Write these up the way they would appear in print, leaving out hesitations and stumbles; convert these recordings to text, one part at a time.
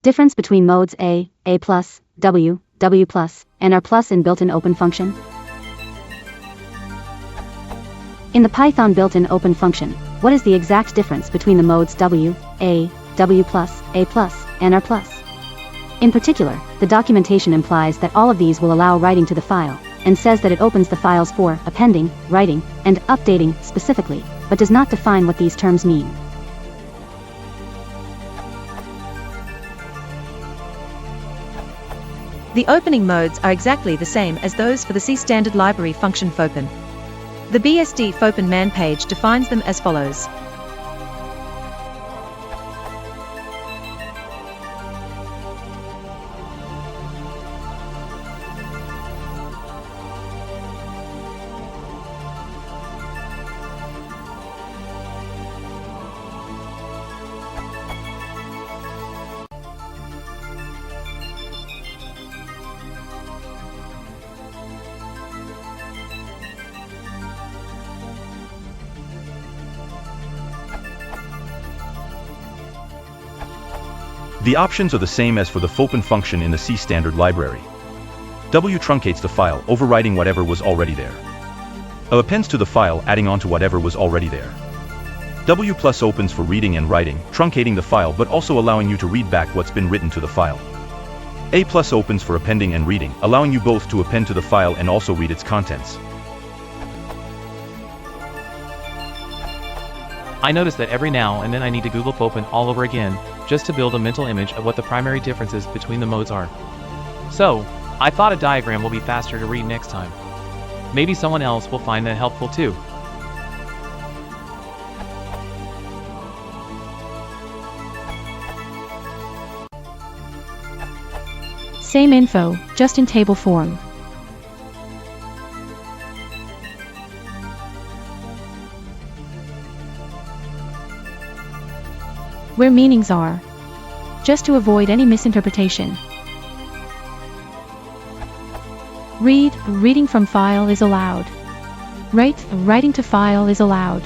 Difference between modes A plus, W plus, and R plus in built-in open function. In the Python built-in open function, what is the exact difference between the modes W plus, and R plus? In particular, the documentation implies that all of these will allow writing to the file, and says that it opens the files for appending, writing, and updating specifically, but does not define what these terms mean. The opening modes are exactly the same as those for the C standard library function fopen. The BSD fopen man page defines them as follows. The options are the same as for the fopen function in the C standard library. W truncates the file, overwriting whatever was already there. A appends to the file, adding on to whatever was already there. W plus opens for reading and writing, truncating the file but also allowing you to read back what's been written to the file. A plus opens for appending and reading, allowing you both to append to the file and also read its contents. I notice that every now and then I need to Google fopen all over again, just to build a mental image of what the primary differences between the modes are. So, I thought a diagram will be faster to read next time. Maybe someone else will find that helpful too. Same info, just in table form. Where meanings are, just to avoid any misinterpretation. Read, reading from file is allowed. Write, writing to file is allowed.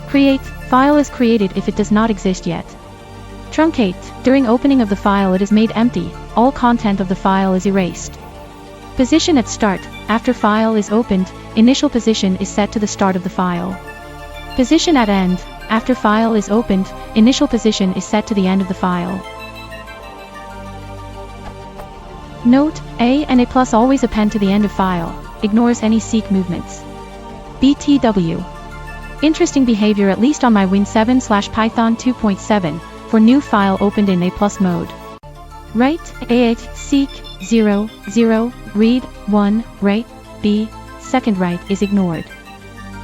Create, file is created if it does not exist yet. Truncate, during opening of the file it is made empty, all content of the file is erased. Position at start, after file is opened, initial position is set to the start of the file. Position at end, after file is opened, initial position is set to the end of the file. Note, A and A plus always append to the end of file, ignores any seek movements. BTW. Interesting behavior at least on my Win7/Python 2.7, for new file opened in A plus mode. Write, A8, seek, 0, 0, read, 1, write, B, second write is ignored.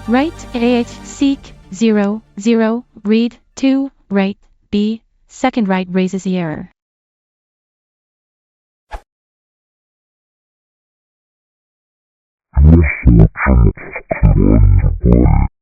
Write, A8, seek, 0, 0, read, 2, write, B, second write raises the error. Your search is